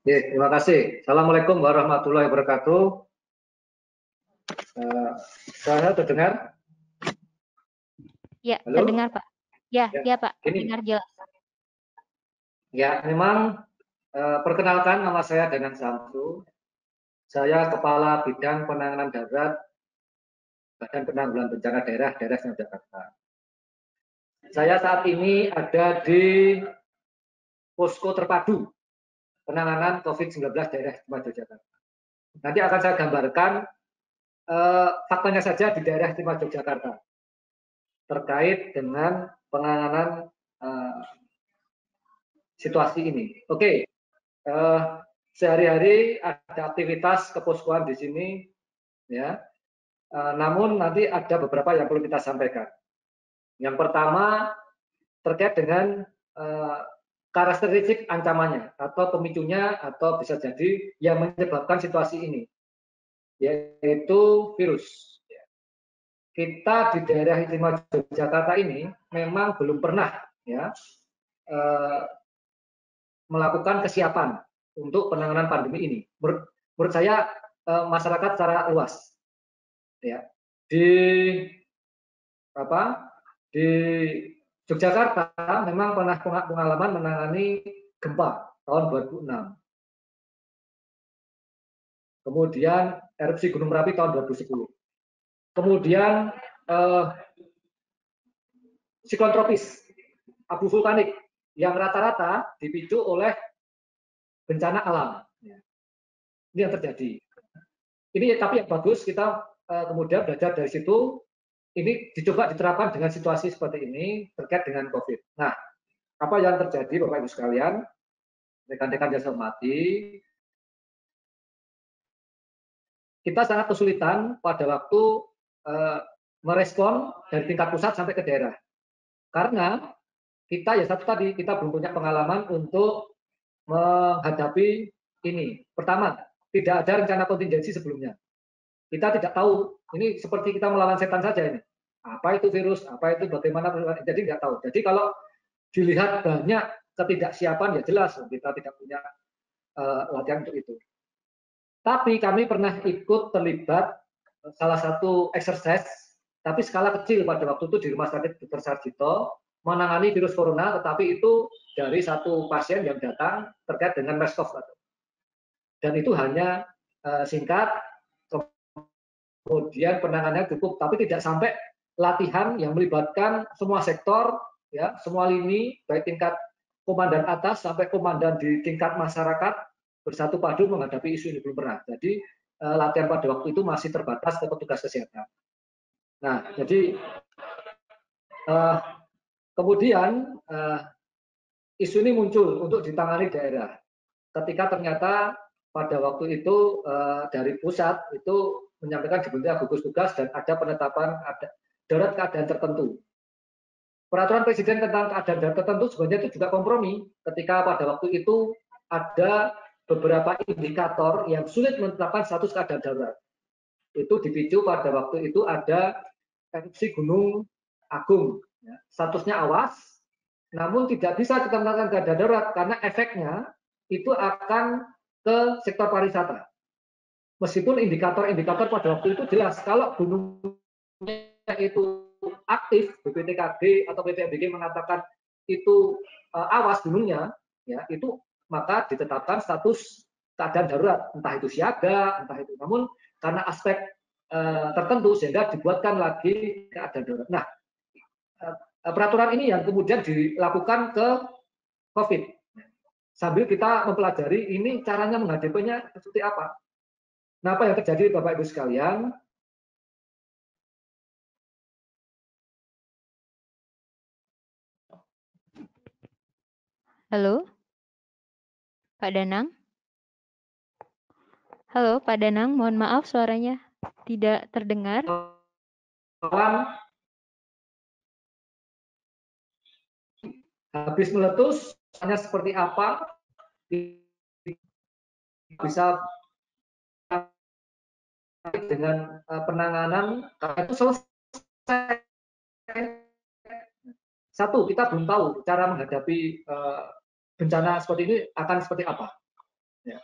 Terima kasih. Assalamualaikum warahmatullahi wabarakatuh. Saya terdengar? Ya, Halo? terdengar Pak. Ya, Pak, Ini. terdengar jelas. Ya, memang perkenalkan nama saya Danang Samsu. Saya Kepala Bidang Penanganan Darurat Badan Penanggulangan Bencana Daerah Istimewa Jakarta. Saya saat ini ada di posko terpadu penanganan COVID-19 Daerah Istimewa Yogyakarta. Nanti akan saya gambarkan faktanya saja di Daerah Istimewa Yogyakarta terkait dengan penanganan situasi ini. Oke, sehari-hari ada aktivitas keposkoan di sini, ya. Namun nanti ada beberapa yang perlu kita sampaikan. Yang pertama terkait dengan karakteristik ancamannya atau pemicunya atau bisa jadi yang menyebabkan situasi ini, yaitu virus. Kita di daerah istimewa Yogyakarta ini memang belum pernah ya melakukan kesiapan untuk penanganan pandemi ini. Menurut saya masyarakat secara luas, ya, di Yogyakarta memang pernah pengalaman menangani gempa tahun 2006. Kemudian erupsi Gunung Merapi tahun 2010. Kemudian siklon tropis, abu vulkanik yang rata-rata dipicu oleh bencana alam. Ini yang terjadi. Ini tapi yang bagus kita kemudian belajar dari situ. Ini dicoba diterapkan dengan situasi seperti ini terkait dengan COVID. Nah, apa yang terjadi Bapak Ibu sekalian, rekan-rekan yang saya hormati, kita sangat kesulitan pada waktu merespon dari tingkat pusat sampai ke daerah. Karena kita ya satu tadi, kita belum punya pengalaman untuk menghadapi ini. Pertama, tidak ada rencana kontingensi sebelumnya. Kita tidak tahu, ini seperti kita melawan setan saja ini. Apa itu virus, apa itu bagaimana, jadi nggak tahu. Jadi kalau dilihat banyak ketidaksiapan, ya jelas kita tidak punya latihan untuk itu. Tapi kami pernah ikut terlibat salah satu exercise, tapi skala kecil pada waktu itu di Rumah Sakit Dr. Sarjito, menangani virus corona, tetapi itu dari satu pasien yang datang terkait dengan MERS-CoV. Dan itu hanya singkat, kemudian penanganannya cukup, tapi tidak sampai latihan yang melibatkan semua sektor, ya, semua lini, baik tingkat komandan atas sampai komandan di tingkat masyarakat bersatu padu menghadapi isu ini belum pernah. Jadi latihan pada waktu itu masih terbatas ke petugas kesehatan. Nah, jadi kemudian isu ini muncul untuk ditangani daerah. Ketika ternyata pada waktu itu dari pusat itu menyampaikan dibentuknya gugus tugas dan ada penetapan darurat keadaan tertentu. Peraturan Presiden tentang keadaan darurat tertentu sebenarnya itu juga kompromi ketika pada waktu itu ada beberapa indikator yang sulit menetapkan status keadaan darurat. Itu dipicu pada waktu itu ada erupsi Gunung Agung, statusnya awas, namun tidak bisa kita menetapkan keadaan darurat karena efeknya itu akan ke sektor pariwisata. Meskipun indikator-indikator pada waktu itu jelas, kalau gunungnya itu aktif, BPTKG atau BPMBG mengatakan itu awas gunungnya, ya itu maka ditetapkan status keadaan darurat, entah itu siaga, entah itu. Namun karena aspek tertentu sehingga dibuatkan lagi keadaan darurat. Nah, peraturan ini yang kemudian dilakukan ke COVID. Sambil kita mempelajari ini caranya menghadapinya seperti apa. Nah, apa yang terjadi Bapak Ibu sekalian? Halo, Pak Danang. Halo, Pak Danang. Mohon maaf suaranya tidak terdengar. Habis meletus, hanya seperti apa? Bisa dengan penanganan itu selesai. Satu, kita belum tahu cara menghadapi bencana seperti ini akan seperti apa. Ya.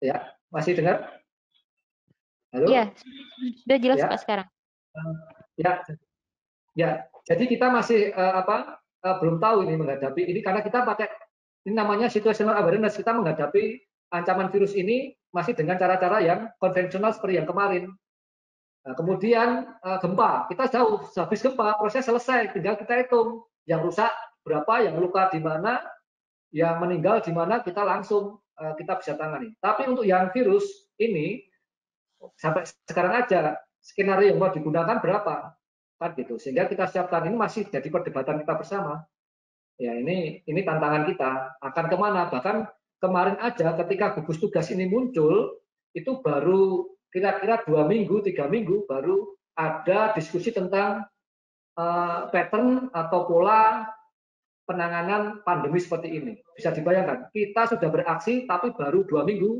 Ya, masih dengar? Halo? Iya, sudah jelas Ya. Pak sekarang. Ya, ya. Jadi kita masih belum tahu ini menghadapi ini karena kita pakai ini namanya situational awareness. Kita menghadapi ancaman virus ini masih dengan cara-cara yang konvensional seperti yang kemarin. Nah, kemudian gempa, kita jauh habis gempa proses selesai, tinggal kita hitung yang rusak berapa, yang luka di mana, yang meninggal di mana, kita langsung kita bisa tangani. Tapi untuk yang virus ini sampai sekarang aja skenario yang mau digunakan berapa, kan gitu. Sehingga kita siapkan ini masih jadi perdebatan kita bersama. Ya ini tantangan kita akan kemana. Bahkan kemarin aja ketika gugus tugas ini muncul itu baru kira-kira 2 minggu 3 minggu baru ada diskusi tentang pattern atau pola penanganan pandemi seperti ini. Bisa dibayangkan kita sudah beraksi tapi baru 2 minggu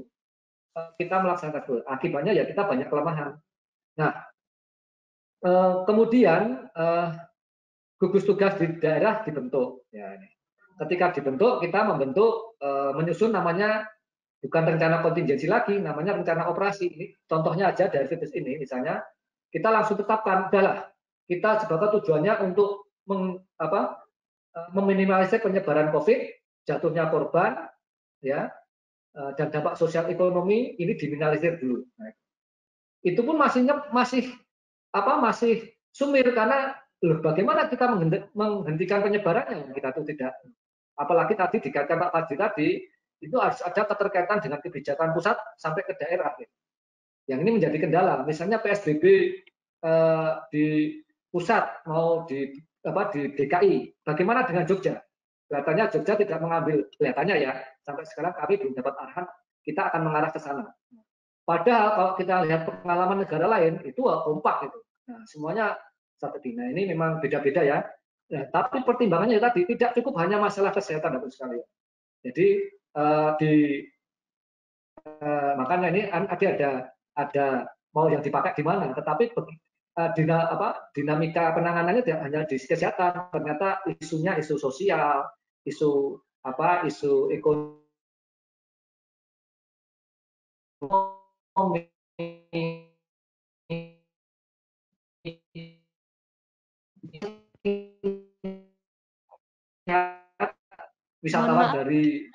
kita melaksanakan itu. Akibatnya ya kita banyak kelemahan. Nah kemudian gugus tugas di daerah dibentuk. Ya, ini. Ketika dibentuk, kita membentuk menyusun namanya bukan rencana kontingensi lagi, namanya rencana operasi. Ini contohnya aja dari virus ini, misalnya kita langsung tetapkan, udahlah kita sebagai tujuannya untuk meminimalisir penyebaran COVID, jatuhnya korban, ya, dan dampak sosial ekonomi ini diminimalisir dulu. Nah, itu pun masih sumir karena loh, bagaimana kita menghentikan penyebarannya? Kita tuh tidak, apalagi tadi dikatakan Pak Fadli tadi, itu harus ada keterkaitan dengan kebijakan pusat sampai ke daerah. Yang ini menjadi kendala. Misalnya PSBB di pusat mau di DKI, bagaimana dengan Jogja? Kelihatannya Jogja tidak mengambil, kelihatannya ya, sampai sekarang kami belum dapat arahan, kita akan mengarah ke sana. Padahal kalau kita lihat pengalaman negara lain, itu kompak gitu. Nah, semuanya strategi. Nah, ini memang beda-beda ya. Nah, tapi pertimbangannya tadi tidak cukup hanya masalah kesehatan, Bapak sekalian. Jadi makanya ini ada mau yang dipakai di mana, tetapi dinamika penanganannya tidak hanya di kesehatan, ternyata isunya isu sosial, isu ekonomi, wisatawan dari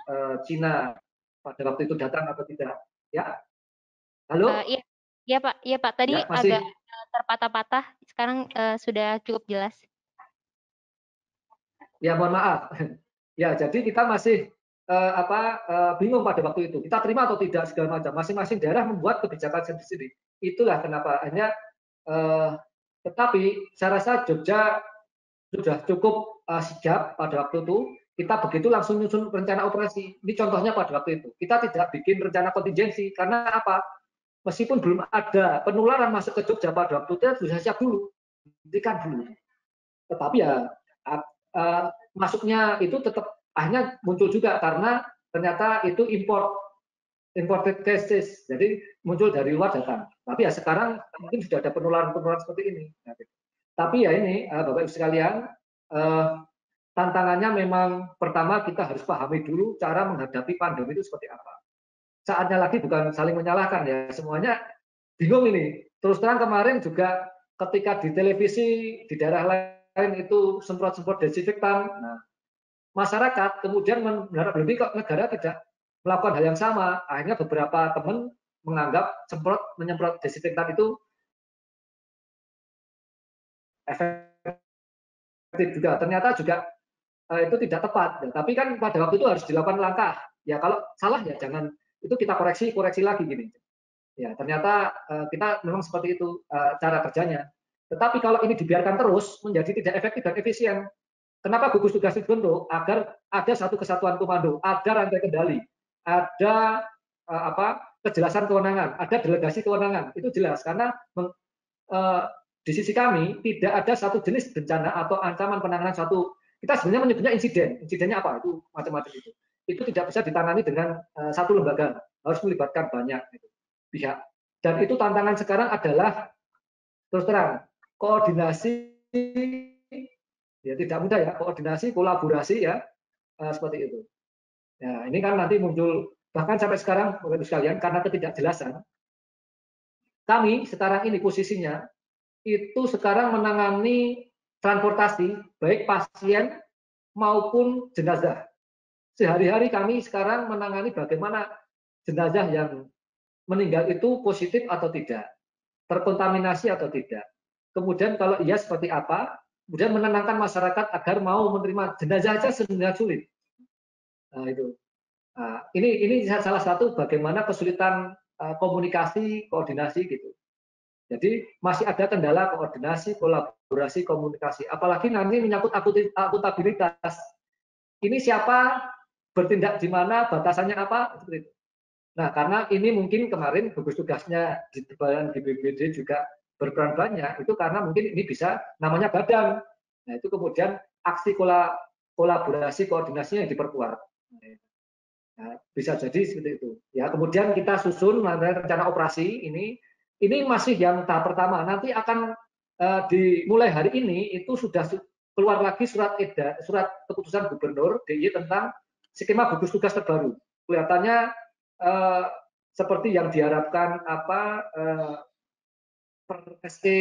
Cina pada waktu itu datang atau tidak. Ya, halo? Iya, iya Pak, iya Pak. Tadi Ya, agak masih. terpatah-patah, sekarang sudah cukup jelas. Ya, mohon maaf. Ya, jadi kita masih bingung pada waktu itu. Kita terima atau tidak segala macam. Masing-masing daerah membuat kebijakan sendiri-sendiri. Itulah kenapa hanya tetapi saya rasa Jogja sudah cukup sigap pada waktu itu. Kita begitu langsung nyusun rencana operasi. Ini contohnya pada waktu itu. Kita tidak bikin rencana kontingensi karena apa? Meskipun belum ada penularan masuk ke Jogja pada waktu itu, kita sudah siap dulu, hentikan dulu. Tetapi ya masuknya itu tetap akhirnya muncul juga karena ternyata itu imported cases, jadi muncul dari luar datang. Tapi ya sekarang mungkin sudah ada penularan seperti ini. Tapi ya ini Bapak Ibu sekalian, tantangannya memang pertama kita harus pahami dulu cara menghadapi pandemi itu seperti apa. Saatnya lagi bukan saling menyalahkan ya, semuanya bingung ini. Terus terang kemarin juga ketika di televisi di daerah lain itu semprot-semprot desinfektan, nah, masyarakat kemudian menharap lebih kok negara tidak melakukan hal yang sama. Akhirnya beberapa teman menganggap menyemprot desinfektan itu efektif juga. Ternyata juga itu tidak tepat. Tapi kan pada waktu itu harus dilakukan langkah. Ya kalau salah ya jangan, itu kita koreksi lagi gini. Ya ternyata kita memang seperti itu cara kerjanya. Tetapi kalau ini dibiarkan terus menjadi tidak efektif dan efisien. Kenapa gugus tugas dibentuk? Agar ada satu kesatuan komando, ada rantai kendali, ada kejelasan kewenangan, ada delegasi kewenangan. Itu jelas karena di sisi kami tidak ada satu jenis bencana atau ancaman penanganan satu. Kita sebenarnya menyebutnya insiden. Insidennya apa? Itu macam-macam itu. Itu tidak bisa ditangani dengan satu lembaga, harus melibatkan banyak pihak. Dan itu tantangan sekarang adalah terus terang koordinasi, ya tidak mudah ya, koordinasi, kolaborasi ya seperti itu. Ya ini kan nanti muncul Bahkan sampai sekarang, Bapak Ibu sekalian, karena ketidakjelasan, kami sekarang ini posisinya itu sekarang menangani transportasi baik pasien maupun jenazah. Sehari-hari kami sekarang menangani bagaimana jenazah yang meninggal itu positif atau tidak, terkontaminasi atau tidak. Kemudian kalau iya seperti apa, kemudian menenangkan masyarakat agar mau menerima jenazah saja sebenarnya sulit. Nah, itu. Nah, ini salah satu bagaimana kesulitan komunikasi, koordinasi gitu. Jadi masih ada kendala koordinasi, kolaborasi, komunikasi. Apalagi nanti menyangkut akuntabilitas. Ini siapa, bertindak di mana, batasannya apa, seperti itu. Nah, karena ini mungkin kemarin gugus tugasnya di BPBD juga berperan banyak, itu karena mungkin ini bisa namanya badan. Nah, itu kemudian aksi kolaborasi, koordinasinya yang diperkuat. Nah, bisa jadi seperti itu. Ya, kemudian kita susun rencana operasi ini masih yang tahap pertama. Nanti akan dimulai hari ini itu sudah keluar lagi surat keputusan Gubernur DIY tentang skema gugus tugas terbaru. Kelihatannya seperti yang diharapkan per SE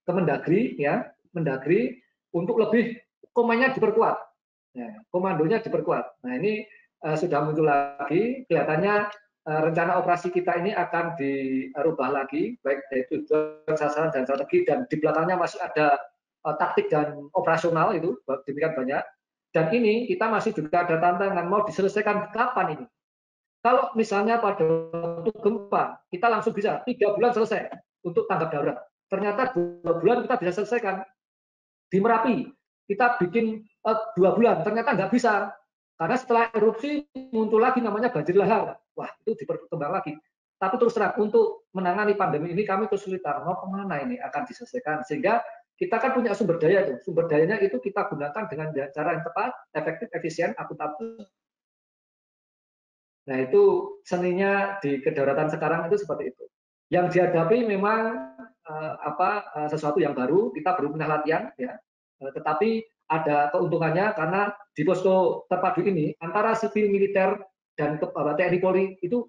Kemendagri ya, Mendagri untuk lebih komandonya diperkuat. Nah, komandonya diperkuat. Nah, ini sudah muncul lagi, kelihatannya rencana operasi kita ini akan dirubah lagi, baik dari tujuan, sasaran, dan strategi, dan di belakangnya masih ada taktik dan operasional itu, demikian banyak. Dan ini kita masih juga ada tantangan, mau diselesaikan kapan ini? Kalau misalnya pada waktu gempa, kita langsung bisa 3 bulan selesai untuk tanggap darurat. Ternyata 2 bulan kita bisa selesaikan. Di Merapi, kita bikin 2 bulan, ternyata nggak bisa. Karena setelah erupsi muncul lagi namanya banjir lahar. Wah, itu diperkembang lagi. Tapi terus terang, untuk menangani pandemi ini kami kesulitan. Mau kemana ini akan diselesaikan? Sehingga kita kan punya sumber daya tuh. Sumber dayanya itu kita gunakan dengan cara yang tepat, efektif, efisien, akuntabel. Nah, itu seninya di kedaruratan sekarang itu seperti itu. Yang dihadapi memang sesuatu yang baru, kita belum pernah latihan, ya. Tetapi ada keuntungannya karena di posko terpadu ini antara sipil militer dan TNI Polri itu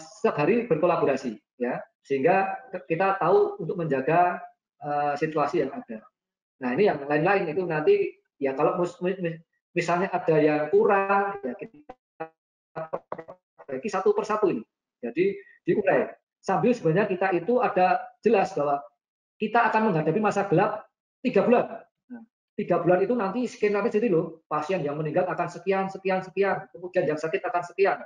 setiap hari berkolaborasi, ya, sehingga kita tahu untuk menjaga situasi yang ada. Nah, ini yang lain-lain itu nanti ya kalau misalnya ada yang kurang, ya kita perbaiki satu persatu ini. Jadi diurai. Sambil sebenarnya kita itu ada jelas bahwa kita akan menghadapi masa gelap 3 bulan. Nah, 3 bulan itu nanti skenario jadi loh, pasien yang meninggal akan sekian, sekian, sekian, kemudian yang sakit akan sekian,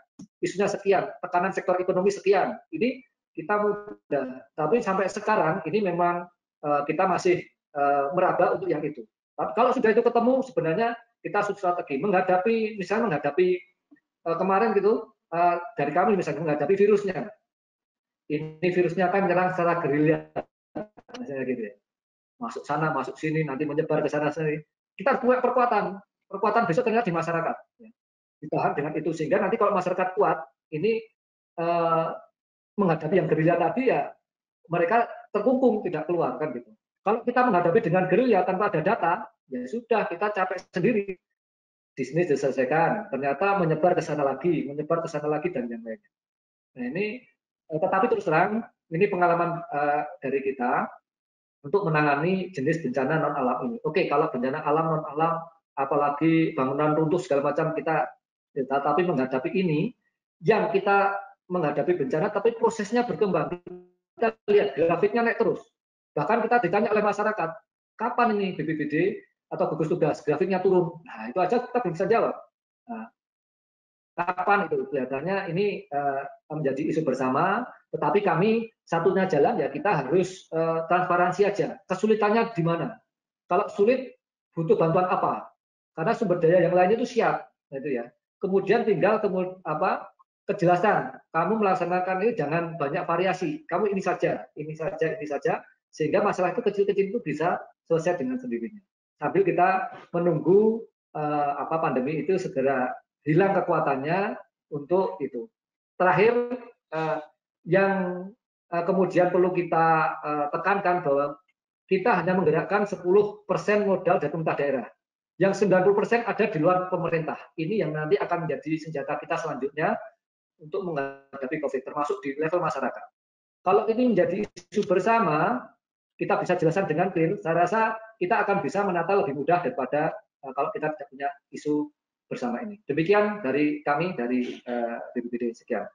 isunya sekian, tekanan sektor ekonomi sekian. Ini kita mudah. Tapi sampai sekarang ini memang kita masih meraba untuk yang itu. Tapi kalau sudah itu ketemu, sebenarnya kita strategi menghadapi, misalnya menghadapi kemarin gitu dari kami misalnya menghadapi virusnya. Ini virusnya kan menyerang secara gerilya, misalnya gitu ya. Masuk sana, masuk sini, nanti menyebar ke sana sini. Kita harus punya perkuatan besok ternyata di masyarakat. Ya. Ditahan dengan itu sehingga nanti kalau masyarakat kuat, ini menghadapi yang gerilya tadi ya mereka terkungkung tidak keluar kan gitu. Kalau kita menghadapi dengan gerilya tanpa ada data, ya sudah kita capek sendiri. Di sini diselesaikan, ternyata menyebar ke sana lagi, dan yang lainnya. Nah, ini tetapi terus terang ini pengalaman dari kita untuk menangani jenis bencana non alam ini. Oke, kalau bencana alam non alam, apalagi bangunan runtuh segala macam kita, tetapi menghadapi ini, yang kita menghadapi bencana, tapi prosesnya berkembang. Kita lihat grafiknya naik terus. Bahkan kita ditanya oleh masyarakat, kapan ini BPBD atau gugus tugas grafiknya turun? Nah, itu aja kita belum bisa jawab. Nah, kapan itu? Kelihatannya ini menjadi isu bersama, tetapi kami satunya jalan ya kita harus transparansi aja. Kesulitannya di mana? Kalau sulit butuh bantuan apa? Karena sumber daya yang lainnya itu siap, itu ya. Kemudian tinggal kejelasan. Kamu melaksanakan ini jangan banyak variasi. Kamu ini saja, ini saja, ini saja, sehingga masalah itu kecil-kecil itu bisa selesai dengan sendirinya. Sambil kita menunggu pandemi itu segera hilang kekuatannya untuk itu. Terakhir, yang kemudian perlu kita tekankan bahwa kita hanya menggerakkan 10% modal dari pemerintah daerah. yang 90% ada di luar pemerintah. Ini yang nanti akan menjadi senjata kita selanjutnya untuk menghadapi COVID, termasuk di level masyarakat. Kalau ini menjadi isu bersama, kita bisa jelaskan dengan clear, saya rasa kita akan bisa menata lebih mudah daripada kalau kita tidak punya isu bersama ini. Demikian dari kami, dari BPBD. Sekian.